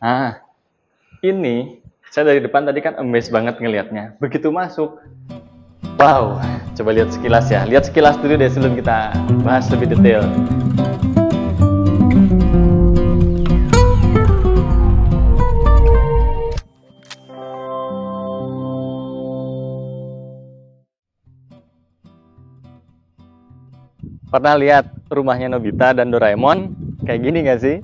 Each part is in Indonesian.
Nah, ini saya dari depan tadi kan amazed banget ngelihatnya. Begitu masuk, wow, coba lihat sekilas ya. Lihat sekilas dulu deh sebelum kita bahas lebih detail. Pernah lihat rumahnya Nobita dan Doraemon? Kayak gini nggak sih?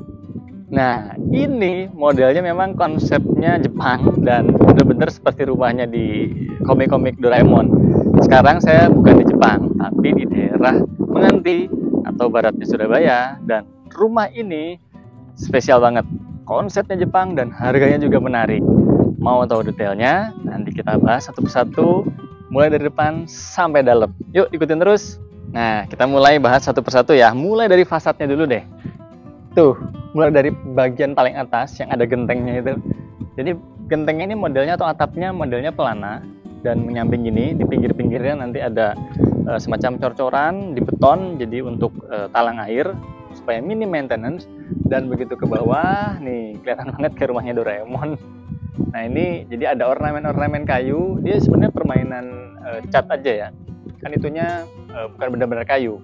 Nah, ini modelnya memang konsepnya Jepang dan benar-benar seperti rumahnya di komik-komik Doraemon. Sekarang saya bukan di Jepang, tapi di daerah Menganti atau baratnya Surabaya. Dan rumah ini spesial banget. Konsepnya Jepang dan harganya juga menarik. Mau tahu detailnya? Nanti kita bahas satu persatu, mulai dari depan sampai dalam. Yuk, ikutin terus. Nah, kita mulai bahas satu persatu ya. Mulai dari fasadnya dulu deh. Tuh, mulai dari bagian paling atas yang ada gentengnya itu. Jadi gentengnya ini modelnya atau atapnya modelnya pelana dan menyamping gini, di pinggir-pinggirnya nanti ada semacam cor-coran di beton, jadi untuk talang air supaya minim maintenance. Dan begitu ke bawah, nih kelihatan banget kayak rumahnya Doraemon. Nah ini jadi ada ornamen-ornamen kayu. Dia sebenarnya permainan cat aja ya. Kan itunya bukan benar-benar kayu.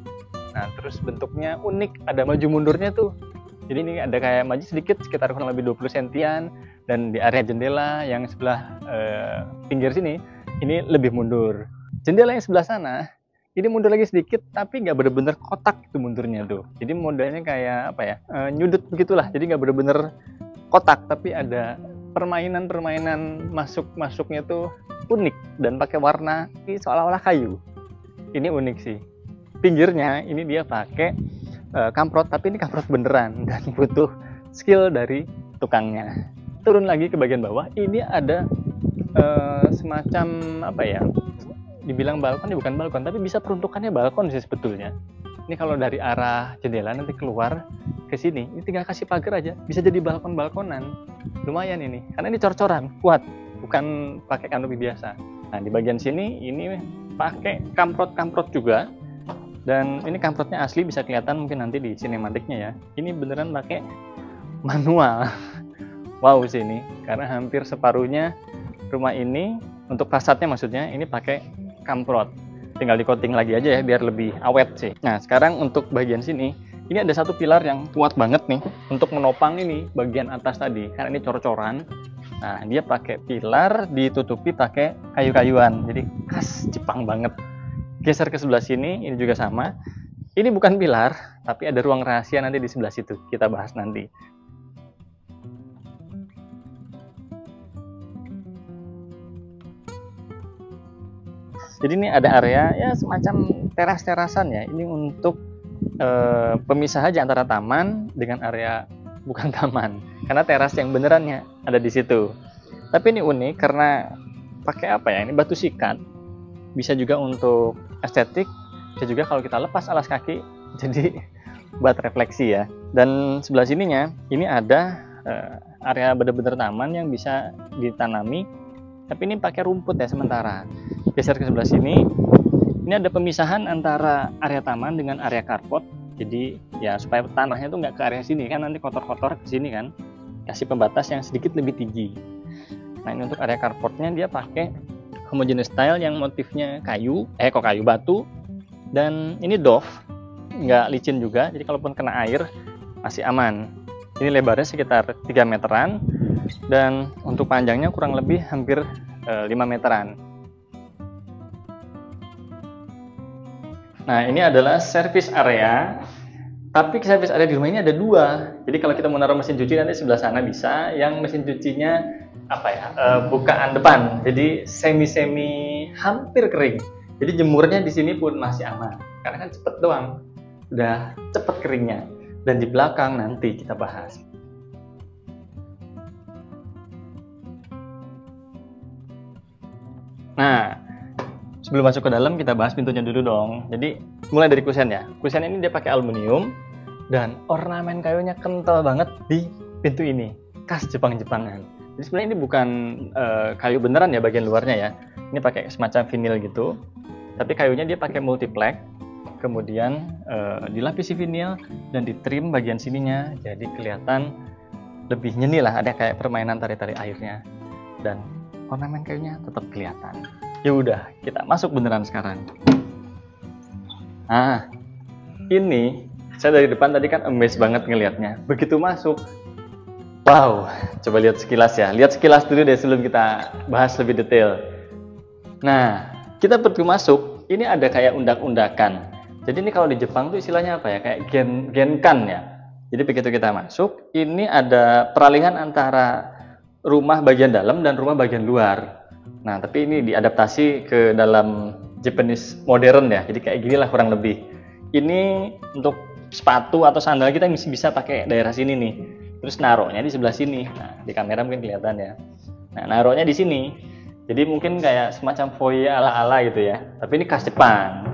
Nah terus bentuknya unik, ada maju mundurnya tuh. Jadi ini ada kayak maju sedikit sekitar kurang lebih 20 sentian, dan di area jendela yang sebelah pinggir sini ini lebih mundur. Jendela yang sebelah sana ini mundur lagi sedikit, tapi nggak benar-benar kotak itu mundurnya tuh. Jadi modelnya kayak apa ya, nyudut begitulah. Jadi nggak benar-benar kotak, tapi ada permainan-permainan masuknya tuh unik dan pakai warna seolah-olah kayu. Ini unik sih. Pinggirnya ini dia pakai kamprot, tapi ini kamprot beneran dan butuh skill dari tukangnya. Turun lagi ke bagian bawah, ini ada semacam apa ya? Dibilang balkon, ya bukan balkon, tapi bisa peruntukannya balkon sih sebetulnya. Ini kalau dari arah jendela nanti keluar ke sini, ini tinggal kasih pagar aja, bisa jadi balkon-balkonan. Lumayan ini, karena ini cor-coran, kuat, bukan pakai kanopi biasa. Nah di bagian sini ini pakai kamprot-kamprot juga. Dan ini kamprotnya asli, bisa kelihatan mungkin nanti di sinematiknya ya. Ini beneran pakai manual. Wow sih ini, karena hampir separuhnya rumah ini untuk fasadnya maksudnya ini pakai kamprot. Tinggal di coating lagi aja ya biar lebih awet sih. Nah sekarang untuk bagian sini, ini ada satu pilar yang kuat banget nih untuk menopang ini bagian atas tadi, karena ini cor-coran. Nah dia pakai pilar ditutupi pakai kayu-kayuan, jadi khas Jepang banget. Geser ke sebelah sini, ini juga sama. Ini bukan pilar, tapi ada ruang rahasia nanti di sebelah situ. Kita bahas nanti. Jadi ini ada area ya semacam teras-terasan ya. Ini untuk pemisah aja antara taman dengan area bukan taman. Karena teras yang benerannya ada di situ. Tapi ini unik karena pakai apa ya? Ini batu sikat. Bisa juga untuk estetik, bisa juga kalau kita lepas alas kaki jadi buat refleksi ya. Dan sebelah sininya ini ada area bener-bener taman yang bisa ditanami, tapi ini pakai rumput ya sementara. Geser ke sebelah sini, ini ada pemisahan antara area taman dengan area carport. Jadi ya supaya tanahnya tuh nggak ke area sini kan, nanti kotor-kotor ke sini kan, kasih pembatas yang sedikit lebih tinggi. Nah ini untuk area carportnya dia pakai homogeneous style yang motifnya kayu, batu, dan ini doff, nggak licin juga, jadi kalaupun kena air masih aman. Ini lebarnya sekitar 3 meteran dan untuk panjangnya kurang lebih hampir 5 meteran. Nah ini adalah service area, tapi service area di rumah ini ada 2. Jadi kalau kita mau naruh mesin cuci nanti sebelah sana bisa, yang mesin cucinya bukaan depan, jadi semi hampir kering. Jadi jemurnya di sini pun masih aman, karena kan cepet doang, udah cepet keringnya. Dan di belakang nanti kita bahas. Nah, sebelum masuk ke dalam kita bahas pintunya dulu dong. Jadi mulai dari kusen ya. Kusen ini dia pakai aluminium dan ornamen kayunya kental banget di pintu ini, khas Jepang-Jepangan. Jadi sebenarnya ini bukan kayu beneran ya bagian luarnya ya. Ini pakai semacam vinil gitu. Tapi kayunya dia pakai multiplex. Kemudian dilapisi vinil dan ditrim bagian sininya. Jadi kelihatan lebih nyeni lah, ada kayak permainan tari-tari airnya, dan ornamen kayunya tetap kelihatan. Ya udah, kita masuk beneran sekarang. Nah, ini saya dari depan tadi kan amazed banget ngelihatnya. Begitu masuk, wow, coba lihat sekilas ya. Lihat sekilas dulu deh sebelum kita bahas lebih detail. Nah, kita begitu masuk, ini ada kayak undak-undakan. Jadi ini kalau di Jepang tuh istilahnya apa ya? Kayak genkan ya. Jadi begitu kita masuk, ini ada peralihan antara rumah bagian dalam dan rumah bagian luar. Nah, tapi ini diadaptasi ke dalam Japanese modern ya. Jadi kayak gini lah kurang lebih. Ini untuk sepatu atau sandal kita bisa pakai daerah sini nih. Terus naruhnya di sebelah sini. Nah, di kamera mungkin kelihatan ya. Nah, naruhnya di sini. Jadi mungkin kayak semacam foyer ala-ala gitu ya. Tapi ini khas Jepang.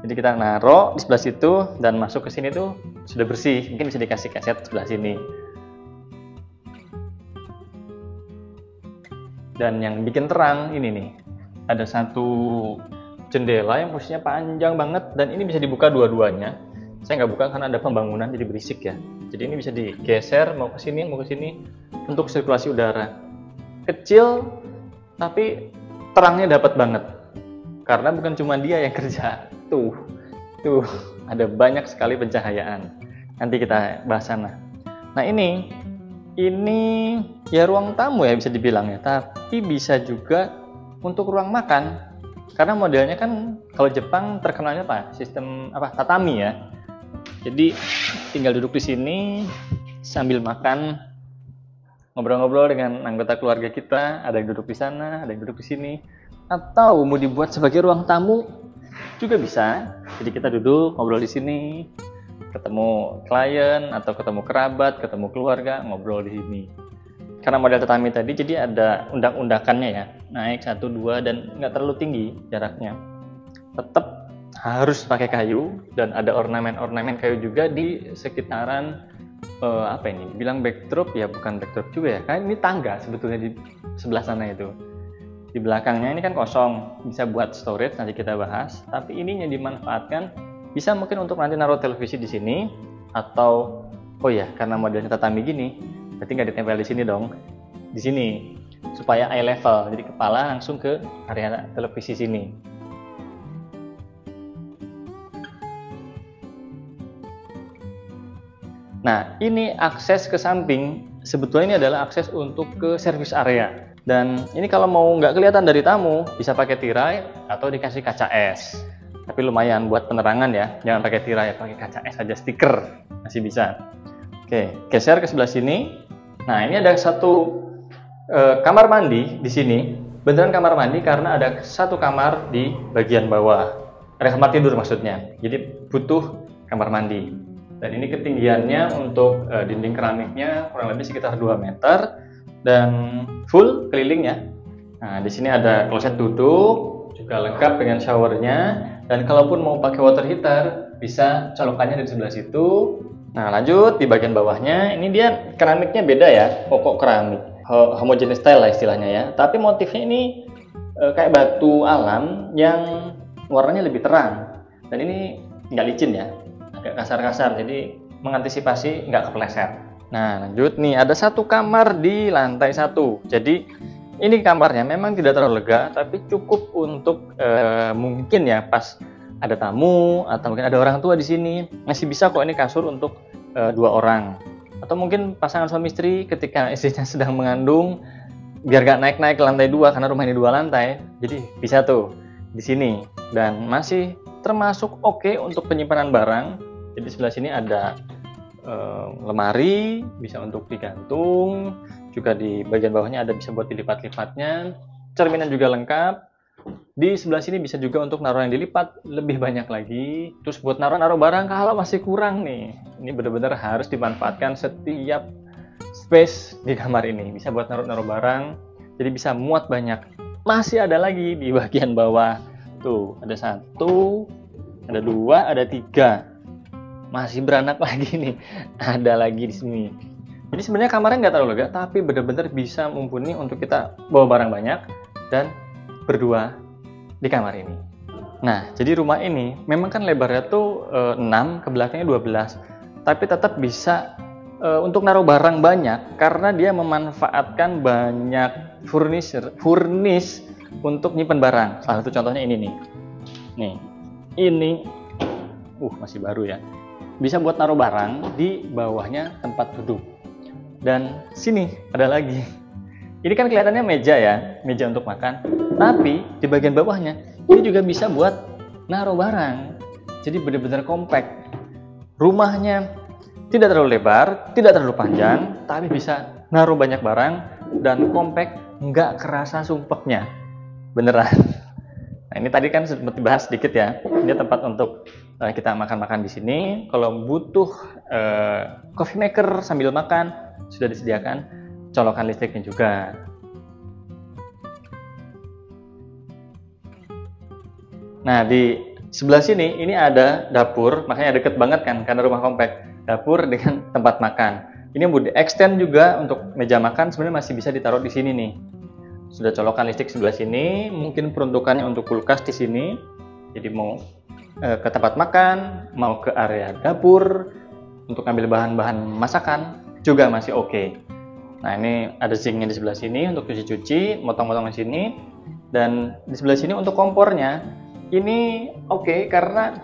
Jadi kita naruh di sebelah situ dan masuk ke sini tuh sudah bersih. Mungkin bisa dikasih kaset sebelah sini. Dan yang bikin terang ini nih. Ada satu jendela yang posisinya panjang banget dan ini bisa dibuka dua-duanya. Saya nggak buka karena ada pembangunan jadi berisik ya. Jadi ini bisa digeser mau ke sini untuk sirkulasi udara. Kecil tapi terangnya dapat banget. Karena bukan cuma dia yang kerja. Tuh ada banyak sekali pencahayaan. Nanti kita bahas sana. Nah ini ya ruang tamu ya bisa dibilang ya. Tapi bisa juga untuk ruang makan. Karena modelnya kan kalau Jepang terkenalnya sistem tatami ya. Jadi tinggal duduk di sini sambil makan, ngobrol-ngobrol dengan anggota keluarga kita. Ada yang duduk di sana, ada yang duduk di sini. Atau mau dibuat sebagai ruang tamu juga bisa. Jadi kita duduk ngobrol di sini, ketemu klien atau ketemu kerabat, ketemu keluarga, ngobrol di sini. Karena model tatami tadi jadi ada undak-undakannya ya, naik 1, 2 dan nggak terlalu tinggi jaraknya. Tetap harus pakai kayu dan ada ornamen-ornamen kayu juga di sekitaran bilang backdrop ya, bukan backdrop juga ya, karena ini tangga sebetulnya di sebelah sana itu. Di belakangnya ini kan kosong, bisa buat storage nanti kita bahas. Tapi ininya dimanfaatkan bisa mungkin untuk nanti naruh televisi di sini atau karena modelnya tatami gini, berarti nggak ditempel di sini dong, di sini supaya eye level, jadi kepala langsung ke area televisi sini. Nah ini akses ke samping, sebetulnya ini adalah akses untuk ke service area. Dan ini kalau mau nggak kelihatan dari tamu, bisa pakai tirai atau dikasih kaca es. Tapi lumayan buat penerangan ya, jangan pakai tirai, pakai kaca es aja, stiker masih bisa. Oke, geser ke sebelah sini. Nah ini ada satu kamar mandi di sini, beneran kamar mandi karena ada satu kamar di bagian bawah. Ada kamar tidur maksudnya, jadi butuh kamar mandi. Dan ini ketinggiannya untuk dinding keramiknya kurang lebih sekitar 2 meter. Dan full keliling ya. Nah, di sini ada kloset duduk, juga lengkap dengan showernya. Dan kalaupun mau pakai water heater, bisa colokannya dari sebelah situ. Nah, lanjut di bagian bawahnya, ini dia keramiknya beda ya, pokok keramik, homogeneous style lah istilahnya ya. Tapi motifnya ini kayak batu alam yang warnanya lebih terang. Dan ini nggak licin ya, agak kasar-kasar, jadi mengantisipasi nggak kepleset. Nah lanjut nih, ada satu kamar di lantai 1. Jadi ini kamarnya memang tidak terlalu lega, tapi cukup untuk mungkin ya pas ada tamu atau mungkin ada orang tua di sini, masih bisa kok ini kasur untuk 2 orang. Atau mungkin pasangan suami istri ketika istrinya sedang mengandung, biar gak naik-naik ke lantai 2 karena rumah ini 2 lantai, jadi bisa tuh di sini. Dan masih termasuk oke untuk penyimpanan barang. Jadi sebelah sini ada lemari, bisa untuk digantung, juga di bagian bawahnya ada bisa buat dilipat-lipatnya, cerminan juga lengkap. Di sebelah sini bisa juga untuk naruh yang dilipat lebih banyak lagi. Terus buat naruh barang kalau masih kurang nih, ini benar-benar harus dimanfaatkan setiap space di kamar ini. Bisa buat naruh barang, jadi bisa muat banyak. Masih ada lagi di bagian bawah tuh, ada 1, ada 2, ada 3. Masih beranak lagi nih, ada lagi di sini. Jadi sebenarnya kamarnya nggak terlalu lega, tapi benar-benar bisa mumpuni untuk kita bawa barang banyak dan berdua di kamar ini. Nah, jadi rumah ini memang kan lebarnya tuh 6, ke belakangnya 12, tapi tetap bisa untuk naruh barang banyak karena dia memanfaatkan banyak furnish untuk nyimpen barang. Salah satu contohnya ini nih. Nih, ini masih baru ya. Bisa buat naruh barang di bawahnya tempat duduk. Dan sini ada lagi. Ini kan kelihatannya meja ya, meja untuk makan. Tapi di bagian bawahnya ini juga bisa buat naruh barang. Jadi benar-benar compact. Rumahnya tidak terlalu lebar, tidak terlalu panjang, tapi bisa naruh banyak barang dan compact, nggak kerasa sumpeknya. Beneran. Nah, ini tadi kan sempat dibahas sedikit ya. Ini tempat untuk kita makan-makan di sini. Kalau butuh coffee maker sambil makan, sudah disediakan colokan listriknya juga. Nah, di sebelah sini ini ada dapur, makanya deket banget kan karena rumah komplek. Dapur dengan tempat makan. Ini mau di-extend juga untuk meja makan, sebenarnya masih bisa ditaruh di sini nih. Sudah colokan listrik sebelah sini, mungkin peruntukannya untuk kulkas di sini. Jadi mau ke tempat makan, mau ke area dapur untuk ambil bahan-bahan masakan juga masih oke. Nah, ini ada sinknya di sebelah sini untuk cuci-cuci, motong-motong di sini. Dan di sebelah sini untuk kompornya ini oke karena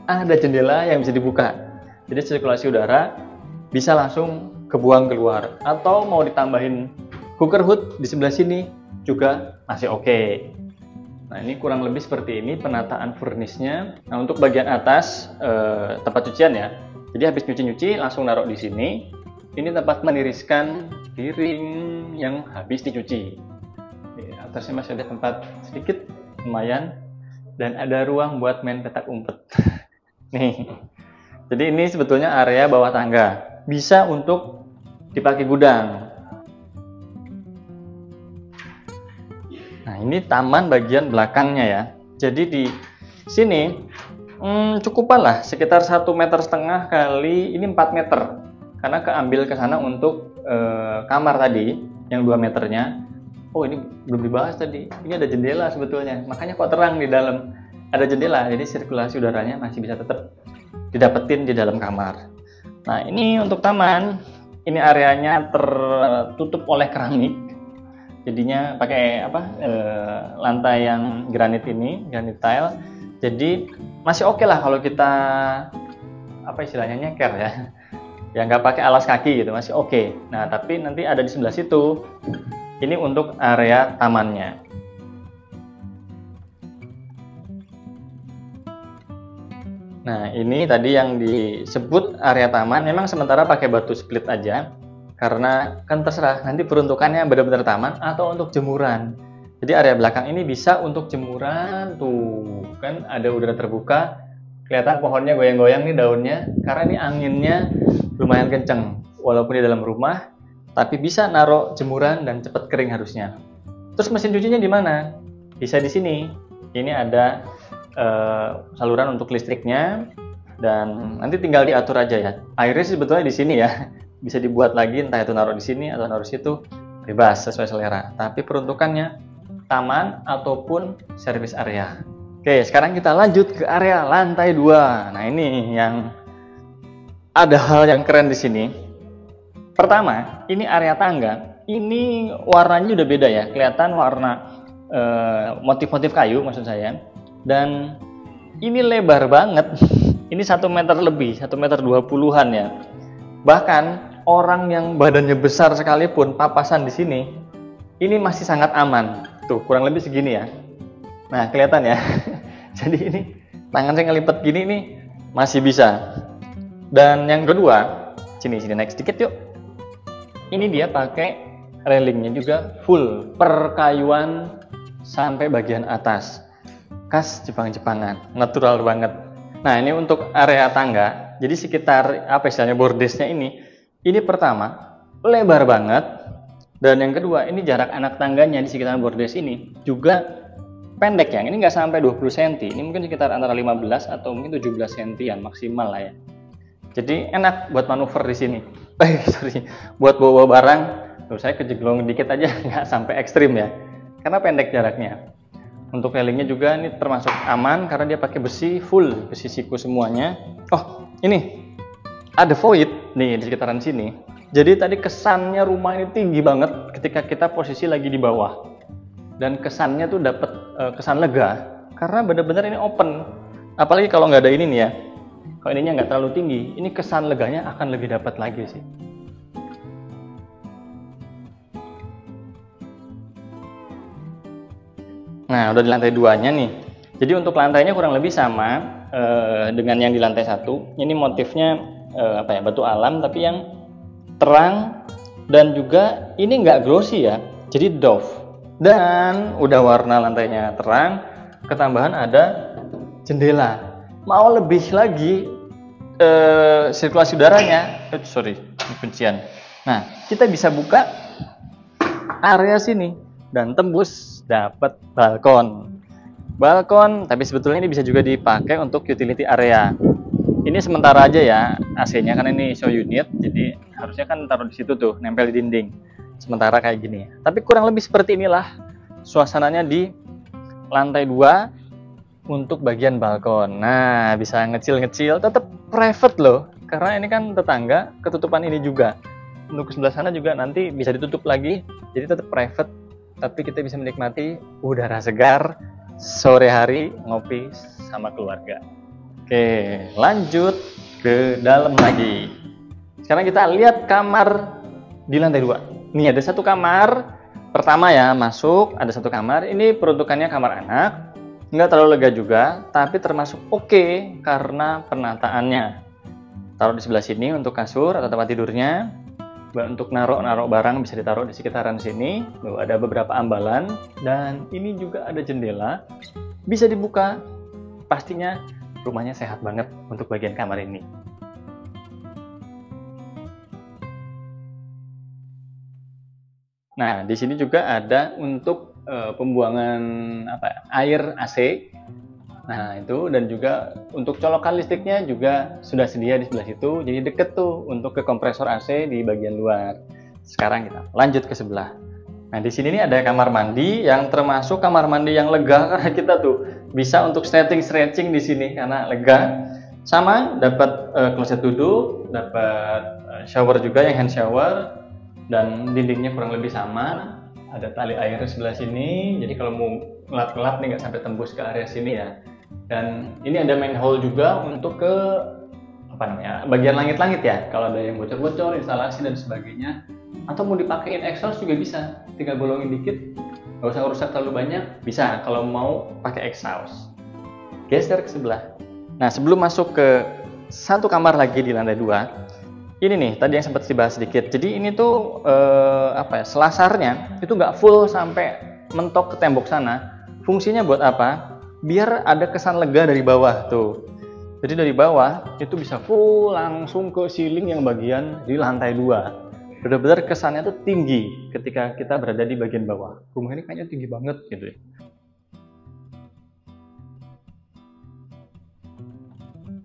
ada jendela yang bisa dibuka. Jadi sirkulasi udara bisa langsung kebuang keluar. Atau mau ditambahin cooker hood di sebelah sini juga masih oke. Nah, ini kurang lebih seperti ini penataan furnishnya. Nah, untuk bagian atas tempat cucian ya. Jadi habis nyuci-nyuci langsung naruh di sini. Ini tempat meniriskan piring yang habis dicuci. Di atasnya masih ada tempat sedikit, lumayan. Dan ada ruang buat main petak umpet. Nih. Jadi ini sebetulnya area bawah tangga. Bisa untuk dipakai gudang. Nah, ini taman bagian belakangnya ya. Jadi di sini cukupan lah, sekitar 1,5 meter kali ini 4 meter. Karena keambil ke sana untuk kamar tadi yang 2 meternya. Oh, ini belum dibahas tadi. Ini ada jendela sebetulnya. Makanya kok terang di dalam. Ada jendela, jadi sirkulasi udaranya masih bisa tetap didapetin di dalam kamar. Nah, ini untuk taman. Ini areanya tertutup oleh keramik. Jadinya pakai lantai yang granit ini, granit tile. Jadi masih oke lah kalau kita istilahnya nyeker ya. Ya nggak pakai alas kaki gitu, masih oke. Nah, tapi nanti ada di sebelah situ. Ini untuk area tamannya. Nah, ini tadi yang disebut area taman, memang sementara pakai batu split aja, karena kan terserah nanti peruntukannya benar-benar taman atau untuk jemuran. Jadi area belakang ini bisa untuk jemuran, tuh kan ada udara terbuka, kelihatan pohonnya goyang-goyang nih daunnya, karena ini anginnya lumayan kenceng, walaupun di dalam rumah, tapi bisa naruh jemuran dan cepat kering harusnya. Terus mesin cucinya di mana? Bisa di sini. Ini ada saluran untuk listriknya dan nanti tinggal diatur aja ya. Airnya sebetulnya di sini ya, bisa dibuat lagi entah itu naruh di sini atau naruh situ, bebas sesuai selera. Tapi peruntukannya taman ataupun service area. Oke, sekarang kita lanjut ke area lantai 2. Nah, ini yang ada hal yang keren di sini. Pertama, ini area tangga. Ini warnanya udah beda ya, kelihatan warna motif-motif kayu maksud saya. Dan ini lebar banget. Ini 1 meter lebih, 1 meter 20-an ya. Bahkan orang yang badannya besar sekalipun papasan di sini, ini masih sangat aman. Tuh, kurang lebih segini ya. Nah, kelihatan ya. Jadi ini tangan saya ngelipet gini nih masih bisa. Dan yang kedua, sini naik sedikit yuk. Ini dia pakai railingnya juga full perkayuan sampai bagian atas. Khas Jepang-Jepangan, natural banget. Nah, ini untuk area tangga. Jadi sekitar istilahnya bordesnya ini pertama lebar banget, dan yang kedua ini jarak anak tangganya di sekitar bordes ini juga pendek ya. Ini nggak sampai 20 cm. Ini mungkin sekitar antara 15 atau mungkin 17 cm maksimal lah ya. Jadi enak buat manuver di sini. Buat bawa barang. Tuh, saya kejeglong dikit aja, nggak sampai ekstrim ya. Karena pendek jaraknya. Untuk railingnya juga ini termasuk aman karena dia pakai besi full, besi siku semuanya. Oh, ini ada void nih di sekitaran sini. Jadi tadi kesannya rumah ini tinggi banget ketika kita posisi lagi di bawah. Dan kesannya tuh dapat kesan lega karena benar-benar ini open. Apalagi kalau nggak ada ini nih ya. Kalau ininya nggak terlalu tinggi, ini kesan leganya akan lebih dapat lagi sih. Nah, udah di lantai 2-nya nih. Jadi untuk lantainya kurang lebih sama dengan yang di lantai 1. Ini motifnya batu alam tapi yang terang, dan juga ini nggak glossy ya. Jadi doff. Dan udah warna lantainya terang, ketambahan ada jendela. Mau lebih lagi sirkulasi udaranya, kuncian. Nah, kita bisa buka area sini dan tembus dapat balkon. Tapi sebetulnya ini bisa juga dipakai untuk utility area. Ini sementara aja ya AC-nya, karena ini show unit, jadi harusnya kan taruh di situ tuh, nempel di dinding. Sementara kayak gini. Tapi kurang lebih seperti inilah suasananya di lantai 2 untuk bagian balkon. Nah, bisa ngecil-ngecil, tetap private loh, karena ini kan tetangga, ketutupan ini juga. Untuk sebelah sana juga nanti bisa ditutup lagi, jadi tetap private. Tapi kita bisa menikmati udara segar sore hari ngopi sama keluarga. Oke, lanjut ke dalam lagi. Sekarang kita lihat kamar di lantai 2. Nih ada satu kamar. Pertama ya, masuk ada satu kamar. Ini peruntukannya kamar anak. Nggak terlalu lega juga, tapi termasuk oke karena penataannya. Taruh di sebelah sini untuk kasur atau tempat tidurnya. Untuk naruh barang bisa ditaruh di sekitaran sini. Ada beberapa ambalan, dan ini juga ada jendela, bisa dibuka. Pastinya rumahnya sehat banget untuk bagian kamar ini. Nah, di sini juga ada untuk pembuangan air AC. Nah, itu, dan juga untuk colokan listriknya juga sudah sedia di sebelah situ. Jadi deket tuh untuk ke kompresor AC di bagian luar. Sekarang kita lanjut ke sebelah. Nah, di sini nih ada kamar mandi yang termasuk kamar mandi yang lega, karena kita tuh bisa untuk stretching di sini karena lega. Sama dapat kloset duduk, dapat shower juga yang hand shower, dan dindingnya kurang lebih sama. Ada tali air di sebelah sini, jadi kalau mau ngelap-ngelap nih nggak sampai tembus ke area sini ya. Dan ini ada manhole juga untuk ke bagian langit-langit ya, kalau ada yang bocor-bocor, instalasi dan sebagainya. Atau mau dipakein exhaust juga bisa, tinggal bolongin dikit, nggak usah rusak terlalu banyak, bisa kalau mau pakai exhaust. Geser ke sebelah. Nah, sebelum masuk ke satu kamar lagi di lantai 2, ini nih tadi yang sempat dibahas sedikit. Jadi ini tuh selasarnya itu nggak full sampai mentok ke tembok sana. Fungsinya buat apa? Biar ada kesan lega dari bawah tuh. Jadi dari bawah itu bisa full langsung ke ceiling yang bagian di lantai 2. Benar-benar kesannya tuh tinggi ketika kita berada di bagian bawah. Rumah ini kayaknya tinggi banget gitu ya.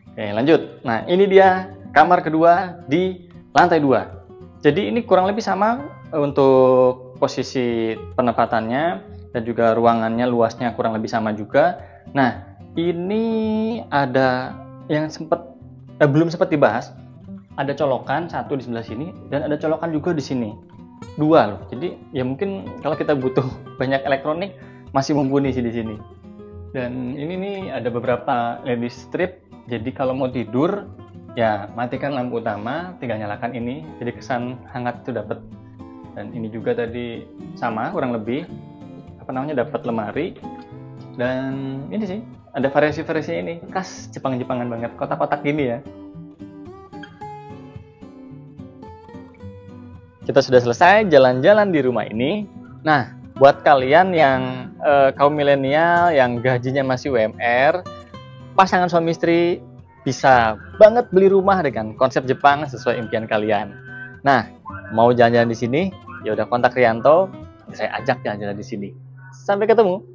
Oke, lanjut. Nah, ini dia kamar kedua di lantai 2. Jadi ini kurang lebih sama untuk posisi penempatannya, dan juga ruangannya luasnya kurang lebih sama juga. Nah, ini ada yang belum sempat dibahas. Ada colokan satu di sebelah sini, dan ada colokan juga di sini. 2 loh. Jadi ya mungkin kalau kita butuh banyak elektronik masih mumpuni sih di sini. Dan ini nih ada beberapa LED strip. Jadi kalau mau tidur ya matikan lampu utama, tinggal nyalakan ini. Jadi kesan hangat itu dapat. Dan ini juga tadi sama kurang lebih dapat lemari. Dan ini sih ada variasi-variasinya, ini khas Jepang-Jepangan banget, kotak-kotak gini ya. Kita sudah selesai jalan-jalan di rumah ini. Nah, buat kalian yang kaum milenial yang gajinya masih UMR, pasangan suami istri bisa banget beli rumah dengan konsep Jepang sesuai impian kalian. Nah, mau jalan-jalan di sini, ya udah kontak Rianto, saya ajak jalan-jalan di sini. Sampai ketemu.